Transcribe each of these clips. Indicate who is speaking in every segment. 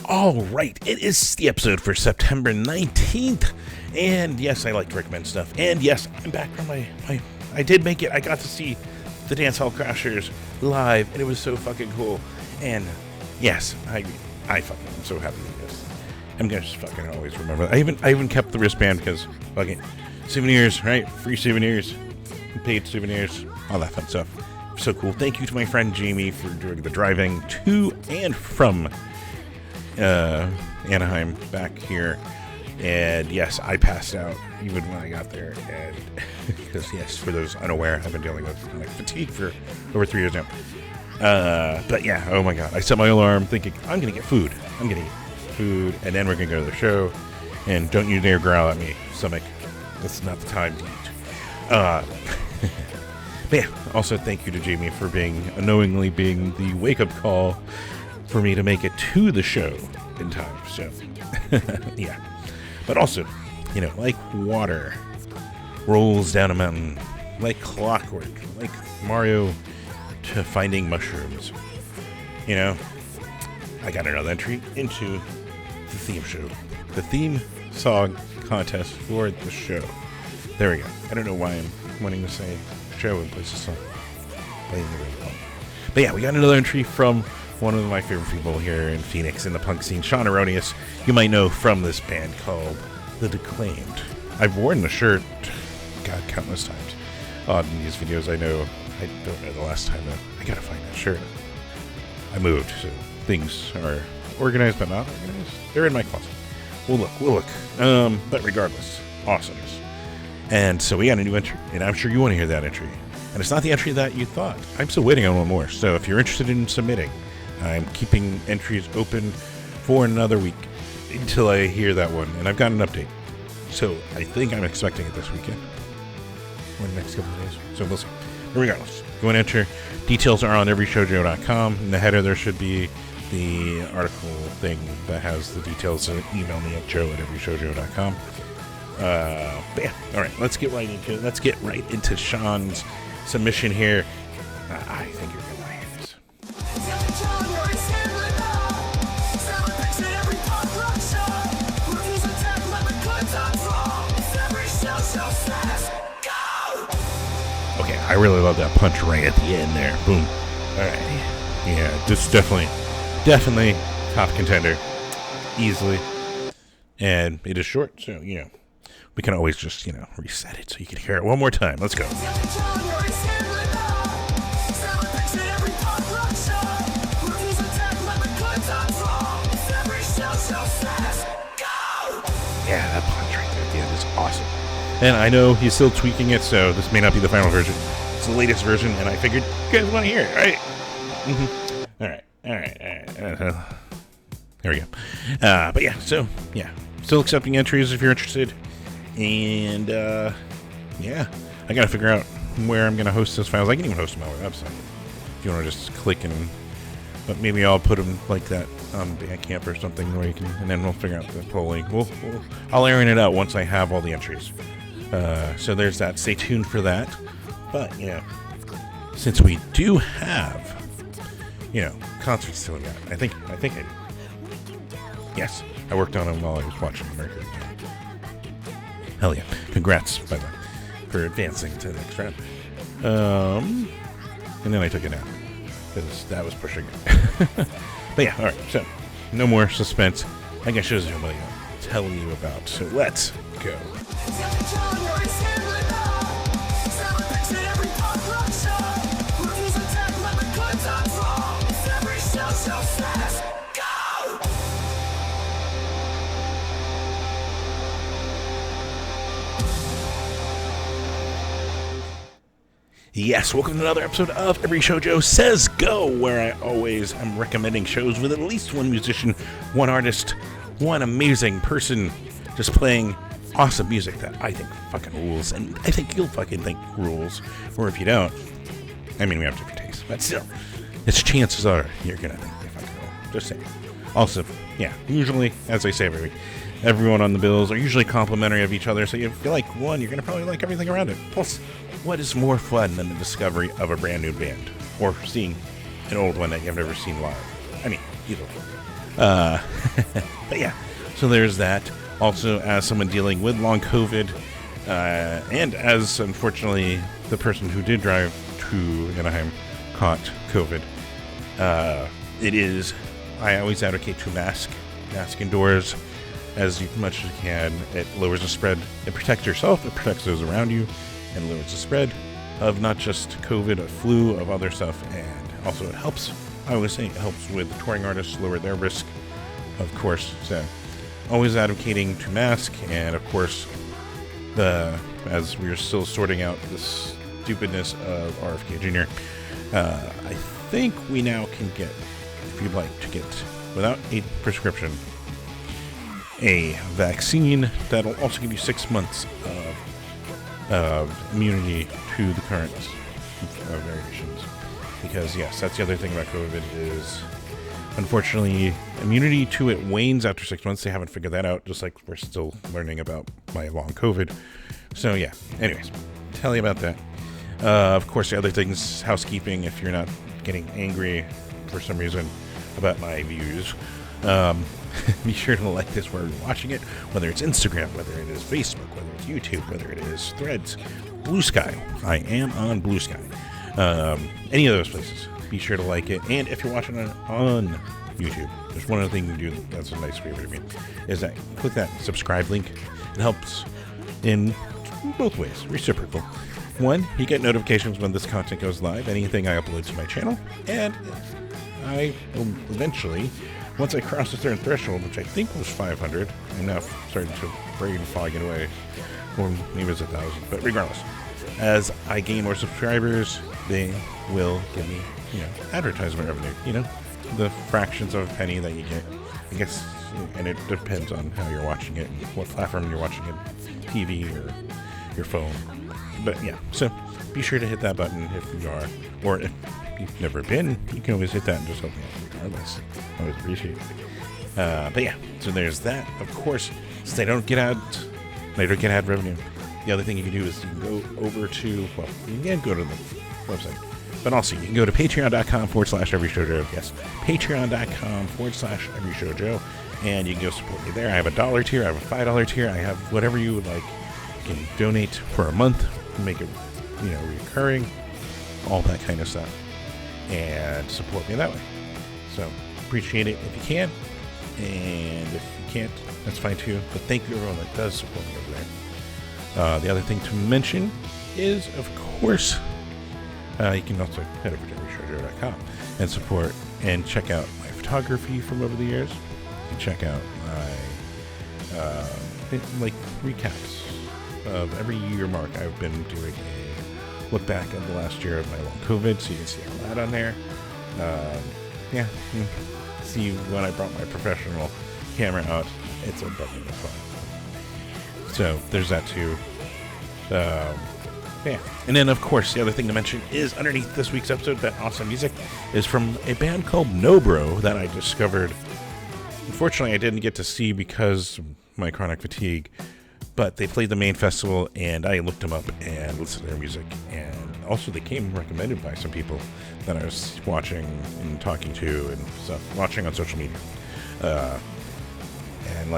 Speaker 1: All right, it is the episode for September 19th, and yes, I like to recommend stuff, and yes, I'm back from I did make it. I got to see the Dance Hall Crashers live, and it was so fucking cool, and yes, I'm so happy with this. I'm gonna just fucking always remember that. I even kept the wristband because fucking souvenirs, right? Free souvenirs, paid souvenirs, all that fun stuff. So cool. Thank you to my friend Jamie for doing the driving to and from Anaheim back here. And yes, I passed out even when I got there. And because yes, for those unaware, I've been dealing with fatigue for over 3 years now. But yeah, oh my god, I set my alarm thinking I'm gonna get food. I'm gonna eat food, and then we're gonna go to the show. And don't you dare growl at me, stomach. This is not the time to eat. But yeah, also thank you to Jamie for unknowingly being the wake-up call for me to make it to the show in time. So, yeah. But also, like water rolls down a mountain, like clockwork, like Mario to finding mushrooms. I got another entry into the theme show. The theme song contest for the show. There we go. I don't know why I'm wanting to say show and place a song. But yeah, we got another entry from one of my favorite people here in Phoenix in the punk scene, Shawn Erroneous. You might know from this band called The Declaimed. I've worn the shirt, God, countless times on these videos. I don't know the last time that I gotta find that shirt. I moved, so things are organized but not organized. They're in my closet. We'll look. But regardless, awesomeness. And so we got a new entry, and I'm sure you want to hear that entry. And it's not the entry that you thought. I'm still waiting on one more. So if you're interested in submitting, I'm keeping entries open for another week until I hear that one. And I've got an update. So I think I'm expecting it this weekend or the next couple of days. So we'll see. But regardless, go and enter. Details are on everyshowjoe.com. In the header, there should be the article thing that has the details. So email me at joe@everyshowjoe.com. But yeah, all right, let's get right into it. Let's get right into Shawn's submission here. I think you're gonna hear this. Okay, I really love that punch right at the end there. Boom. All right, yeah, just definitely top contender, easily, and it is short, so we can always just, reset it so you can hear it one more time. Let's go. Yeah, that punch right there at the end is awesome. And I know he's still tweaking it, so this may not be the final version. It's the latest version, and I figured you guys want to hear it, right? Mm-hmm. All right. There we go. But yeah, so, yeah. Still accepting entries if you're interested. And, yeah, I gotta figure out where I'm gonna host those files. I can even host them on my website if you want to just click but maybe I'll put them like that on Bandcamp or something where you can, and then we'll figure out the polling. I'll iron it out once I have all the entries. So there's that. Stay tuned for that. But, since we do have, concerts still got, I think I do. Yes, I worked on them while I was watching America. Hell yeah. Congrats, by the way, for advancing to the next round. And then I took it out, because that was pushing it. But yeah, alright, so, no more suspense. I got shows I'm telling you about, so let's go. Yes, welcome to another episode of Every Show Joe Says Go, where I always am recommending shows with at least one musician, one artist, one amazing person just playing awesome music that I think fucking rules, and I think you'll fucking think rules, or if you don't, we have different tastes, but still, its chances are you're gonna think they fucking rule. Just saying. Also, yeah, usually, as I say every week, everyone on the bills are usually complimentary of each other, so if you like one, you're gonna probably like everything around it. Plus, what is more fun than the discovery of a brand new band, or seeing an old one that you've never seen live? Either way. But yeah, so there's that. Also, as someone dealing with long COVID, and as unfortunately the person who did drive to Anaheim caught COVID, I always advocate to mask indoors as much as you can. It lowers the spread. It protects yourself, it protects those around you, and lowers the spread of not just COVID, of flu, of other stuff, and also it helps. I always say it helps with touring artists, lower their risk, of course. So always advocating to mask, and of course, as we're still sorting out the stupidness of RFK Jr., I think we now can get, if you'd like to get, without a prescription, a vaccine that'll also give you 6 months of immunity to the current variations. Because yes, that's the other thing about COVID is, unfortunately, immunity to it wanes after 6 months. They haven't figured that out, just like we're still learning about my long COVID. So yeah, anyways, tell you about that. Of course, the other things, housekeeping, if you're not getting angry for some reason about my views, be sure to like this wherever you're watching it, whether it's Instagram, whether it is Facebook, whether it's YouTube, whether it is Threads, Blue Sky. I am on Blue Sky. Any of those places, be sure to like it. And if you're watching it on YouTube, there's one other thing you can do that's a nice favor to me, is that click that subscribe link. It helps in both ways, reciprocal. One, you get notifications when this content goes live, anything I upload to my channel, and I will eventually, once I cross a certain threshold, which I think was 500, I'm now starting to brain fog it away, or maybe it's 1,000, but regardless, as I gain more subscribers, they will give me, advertisement revenue, the fractions of a penny that you get, I guess, and it depends on how you're watching it and what platform you're watching it, TV or your phone. But yeah, so be sure to hit that button if you are, or if you've never been, you can always hit that and just help me out regardless. I always appreciate it. But yeah, so there's that. Of course, since they don't get ad revenue, the other thing you can do is you can go over to, well, you can go to the website, but also you can go to patreon.com/everyshowjoe. Yes, patreon.com/everyshowjoe, and you can go support me there. I have a $1 tier, I have a $5 tier, I have whatever you would like. You can donate for a month, make it, recurring, all that kind of stuff, and support me that way. So appreciate it if you can, and if you can't, that's fine too. But thank you everyone that does support me over there. The other thing to mention is, of course, you can also head over to everyshowjoe.com and support and check out my photography from over the years. You can check out my recaps of every year mark. I've been doing a look back at the last year of my long COVID, so you can see all that on there. See when I brought my professional camera out, it's a bucket of fun. So there's that too. And then of course the other thing to mention is underneath this week's episode, that awesome music is from a band called NOBRO that I discovered. Unfortunately, I didn't get to see because of my chronic fatigue, but they played the main festival, and I looked them up and listened to their music. And also they came recommended by some people that I was watching and talking to and stuff, watching on social media. And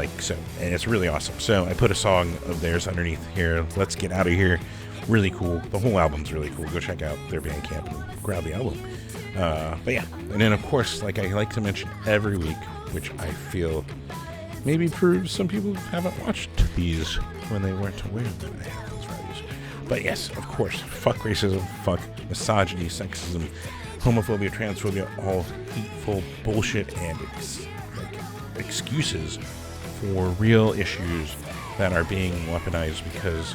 Speaker 1: it's really awesome. So I put a song of theirs underneath here. Let's Get Outta Here. Really cool. The whole album's really cool. Go check out their Bandcamp and grab the album. But yeah, and then of course, like I like to mention every week, which I feel maybe proves some people haven't watched these when they weren't aware that I have these values. But yes, of course, fuck racism, fuck misogyny, sexism, homophobia, transphobia, all hateful bullshit and excuses for real issues that are being weaponized because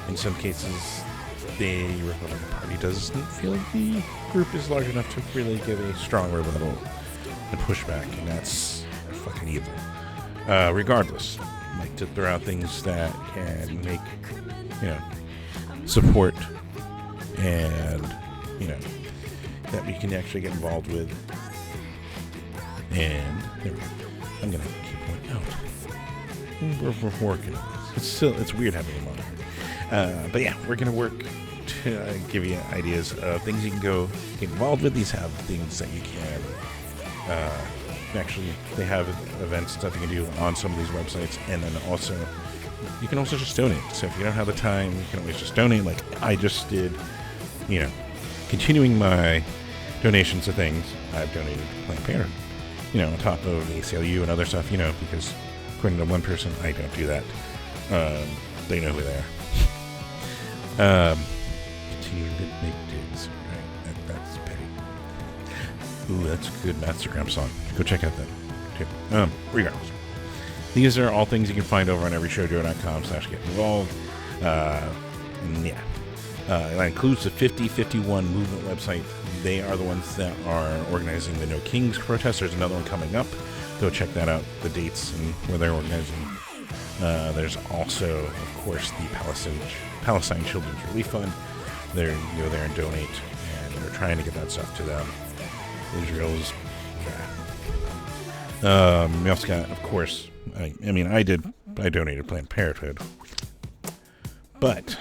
Speaker 1: in some cases the Republican Party doesn't feel like the group is large enough to really give a strong rebuttal and pushback, and that's fucking evil. Regardless, I like to throw out things that can make, support and, that we can actually get involved with. And there we go. I'm going to keep one out. We're working on this. It's weird having them on here. But yeah, we're going to work to give you ideas of things you can go get involved with. These have things that you can actually, they have events and stuff you can do on some of these websites, and then also, you can also just donate. So if you don't have the time, you can always just donate, like I just did, you know, continuing my donations to things. I've donated to Planned Parenthood, you know, on top of the ACLU and other stuff, you know, because according to one person, I don't do that. They know who they are. Continuing to make digs, right? That's petty. Ooh, that's a good Mastergram song. Go check out that too. Regardless, these are all things you can find over on everyshowjoe.com/get-involved. And yeah, that includes the 5051 movement website. They are the ones that are organizing the No Kings protest. There's another one coming up. Go check that out, the dates and where they're organizing. There's also, of course, the Palestine Children's Relief Fund. You go there and donate, and they're trying to get that stuff to them. Israel's, yeah. We also got, of course, I donated Planned Parenthood, but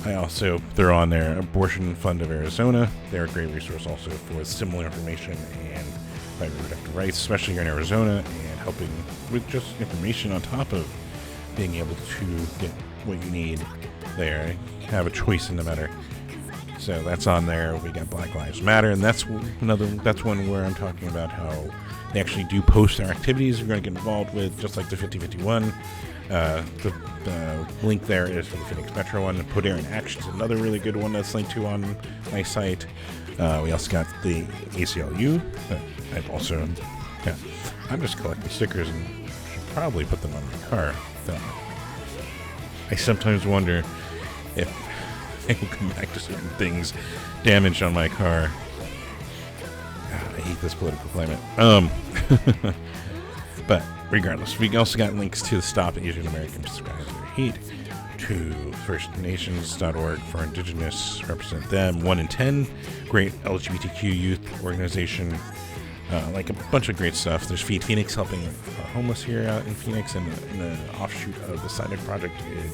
Speaker 1: I also throw on there Abortion Fund of Arizona. They're a great resource also for similar information and reproductive rights, especially here in Arizona, and helping with just information on top of being able to get what you need there, have a choice in the matter. So that's on there. We got Black Lives Matter, and that's one where I'm talking about how they actually do post their activities you're going to get involved with, just like the 5051. The link there is for the Phoenix Metro one. Put Air in Action is another really good one that's linked to on my site. We also got the ACLU. I've also, yeah, I'm just collecting stickers and should probably put them on my car. I sometimes wonder if I will come back to certain things damaged on my car. God, I hate this political climate. But regardless, we also got links to the Stop Asian Americans Rise Their Hate, to firstnations.org for Indigenous, represent them, 1 in 10, great LGBTQ youth organization, like a bunch of great stuff. There's Feed Phoenix, helping homeless here out in Phoenix, and in an offshoot of the Sided Project in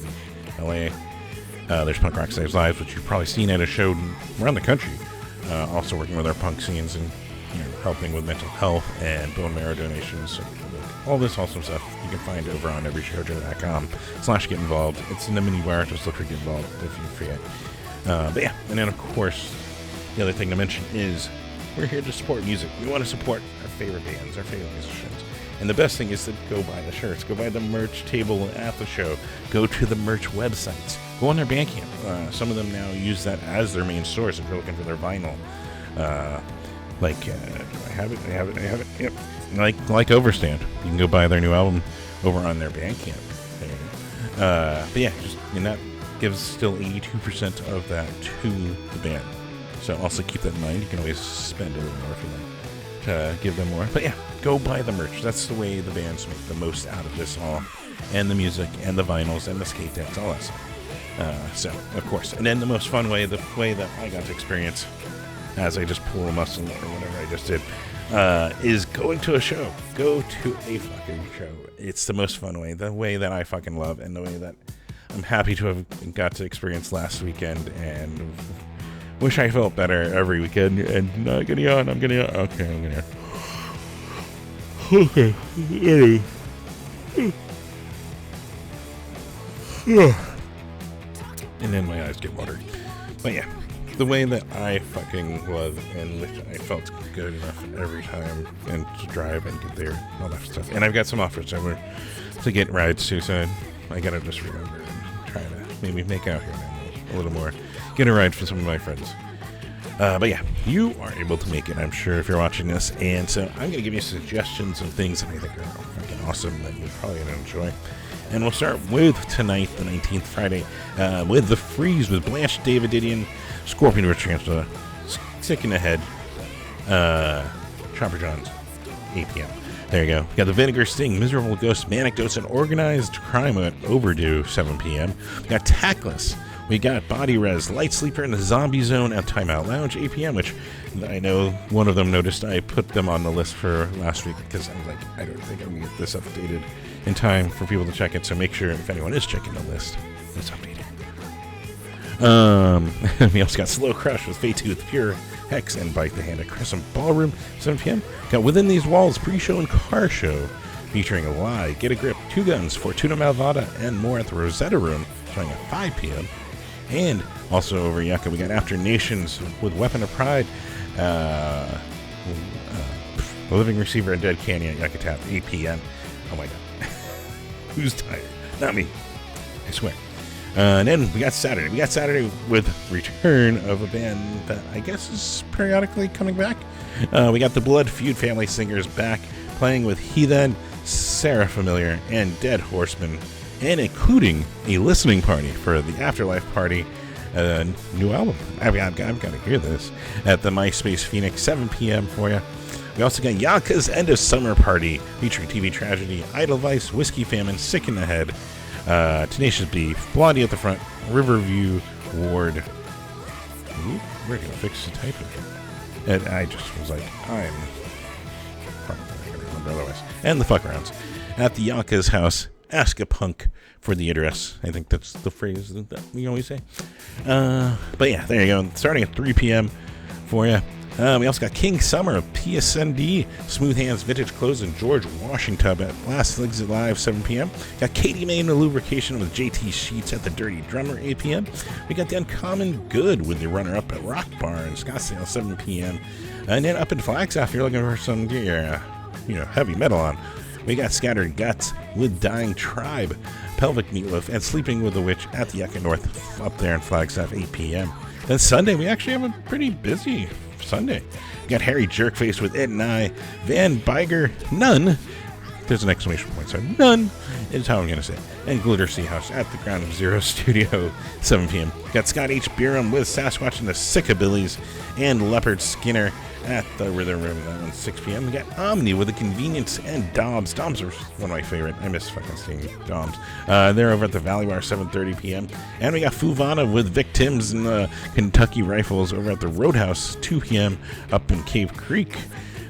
Speaker 1: LA. There's Punk Rock Saves Lives, which you've probably seen at a show around the country. Also working with our punk scenes and helping with mental health and bone marrow donations. So, all this awesome stuff you can find over on everyshowjoe.com/get-involved. It's in the menu bar. Just look for Get Involved if you forget. But yeah, and then of course, the other thing to mention is we're here to support music. We want to support our favorite bands, our favorite musicians. And the best thing is to go buy the shirts, go buy the merch table at the show, go to the merch websites, go on their Bandcamp. Some of them now use that as their main source if you're looking for their vinyl. Do I have it. Yep. Like Overstand. You can go buy their new album over on their Bandcamp. But yeah, and that gives still 82% of that to the band. So also keep that in mind. You can always spend a little more if you want to give them more. But yeah, go buy the merch. That's the way the bands make the most out of this all. And the music, and the vinyls, and the skate decks, all that stuff. So, of course. And then the most fun way, the way that I got to experience as I just pull a muscle or whatever I just did, is going to a show. Go to a fucking show. It's the most fun way. The way that I fucking love, and the way that I'm happy to have got to experience last weekend, and wish I felt better every weekend. And I'm gonna yawn. Okay, I'm gonna. Okay. And then my eyes get watery. But yeah, the way that I fucking love and wish I felt good enough every time, and to drive and get there, all that stuff. And I've got some offers over to get rides too, so I gotta just remember and try to maybe make out here a little more. Get a ride for some of my friends. But yeah, you are able to make it, I'm sure, if you're watching this. And so I'm going to give you suggestions of things that I think are fucking awesome that you're probably going to enjoy. And we'll start with tonight, the 19th, Friday, with The Freeze with Blanche Davidian, Scorpion Rich Chancellor, Sick in the Head, Chopper Johns, 8 p.m. There you go. We got The Vinegar Sting, Miserable Ghost, Manic Dose, and Organized Crime at Overdue, 7 p.m. We got Tactless. We got Body Res, Light Sleeper, and the Zombie Zone at Timeout Lounge, 8 p.m., which I know one of them noticed I put them on the list for last week because I was like, I don't think I'm going to get this updated in time for people to check it, so make sure if anyone is checking the list, it's updated. We also got Slow Crush with Fate Tooth, Pure Hex and Bite the Hand at Crescent Ballroom, 7 p.m. Got Within These Walls pre-show and car show featuring a Lie, Get a Grip, Two Guns, Fortuna Malvada, and more at the Rosetta Room, showing at 5 p.m. And also over Yucca, we got After Nations with Weapon of Pride, The Living Receiver and Dead Canyon at Yucca Tap, 8 p.m. Oh my god. Who's tired? Not me. I swear. And then we got Saturday. We got Saturday with return of a band that I guess is periodically coming back. We got the Blood Feud Family Singers back, playing with Heathen, Sarah Familiar, and Dead Horseman, and including a listening party for the Afterlife Party new album. I've got to hear this at the MySpace Phoenix, 7 p.m. for you. We also got Yaka's End of Summer Party featuring TV Tragedy, Edelweiss, Whiskey Famine, Sick in the Head, Tenacious Beef, Blondie at the Front, Riverview Ward. Ooh, we're going to fix the typing. And I just was like, I'm probably not going to remember otherwise. And the fuck arounds at the Yaka's house. Ask a punk for the address. I think that's the phrase that we always say. But yeah, there you go. Starting at 3 p.m. for you. We also got King Summer of PSND, Smooth Hands, Vintage Clothes, and George Washington at Last Exit Live, 7 p.m. Got Katie May and the Lubrication with JT Sheets at the Dirty Drummer, 8 p.m. We got The Uncommon Good with the runner-up at Rock Bar in Scottsdale, 7 p.m. And then up in Flagstaff, if you're looking for some heavy metal on, we got Scattered Guts with Dying Tribe, Pelvic Meatloaf, and Sleeping with the Witch at the Yucca North up there in Flagstaff, 8 p.m. Then Sunday, we actually have a pretty busy Sunday. We got Harry Jerkface with Ed and I, Van Biger, None. There's an exclamation point, so None is how I'm going to say it. And Glitter Seahouse at the Ground Zero Studio, 7 p.m. We got Scott H. Bierum with Sasquatch and the Sickabillies, and Leopard Skinner at the Rhythm Room, that one's 6 p.m. We got Omni with the Convenience and Doms. Doms are one of my favorite. I miss fucking seeing Doms. They're over at the Valley Bar, 7:30 p.m. And we got Fuvana with Victims and the Kentucky Rifles over at the Roadhouse, 2 p.m. up in Cave Creek.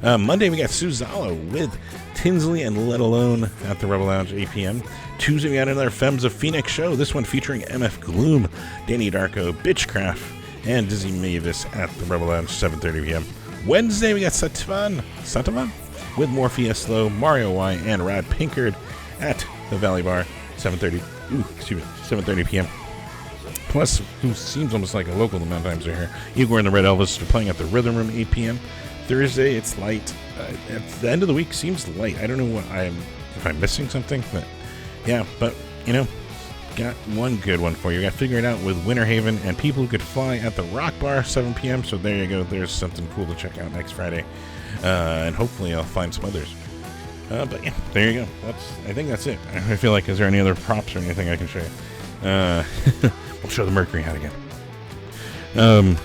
Speaker 1: Monday, we got Suzalo with Tinsley and Let Alone at the Rebel Lounge, 8 p.m. Tuesday, we got another Femmes of Phoenix show. This one featuring MF Gloom, Danny Darko, Bitchcraft, and Dizzy Mavis at the Rebel Lounge, 7:30 p.m. Wednesday, we got Satavan with Morpheus Slow, Mario Y, and Rad Pinkard at the Valley Bar, 7:30 p.m. Plus, who seems almost like a local the amount of times they're here, Igor and the Red Elvis are playing at the Rhythm Room, 8 p.m. Thursday, it's light. At the end of the week, seems light. I don't know if I'm missing something, but yeah, but got one good one for you. Got Figure It Out with Winter Haven and People Who Could Fly at the Rock Bar, 7 p.m. So there you go. There's something cool to check out next Friday. And hopefully I'll find some others. But yeah, there you go. I think that's it. I feel like, is there any other props or anything I can show you? We'll show the Mercury hat again.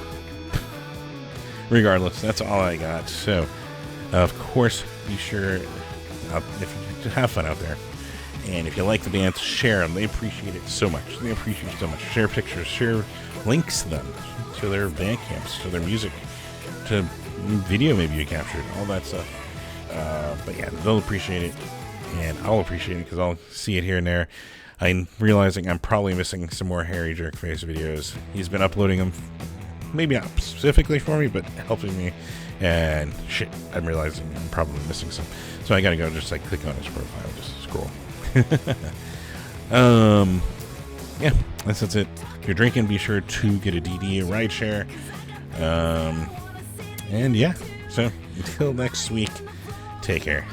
Speaker 1: Regardless, that's all I got. So, of course, be sure, if you have fun out there. And if you like the bands, share them. They appreciate it so much. Share pictures, share links to them, to their band camps, to their music, to video maybe you captured, all that stuff. But yeah, they'll appreciate it, and I'll appreciate it because I'll see it here and there. I'm realizing I'm probably missing some more Harry Jerkface videos. He's been uploading them, maybe not specifically for me, but helping me. And shit, I'm realizing I'm probably missing some. So I gotta go just like click on his profile, just scroll. Yeah, that's it. If you're drinking, be sure to get a DD, a ride share. And yeah, so until next week, take care.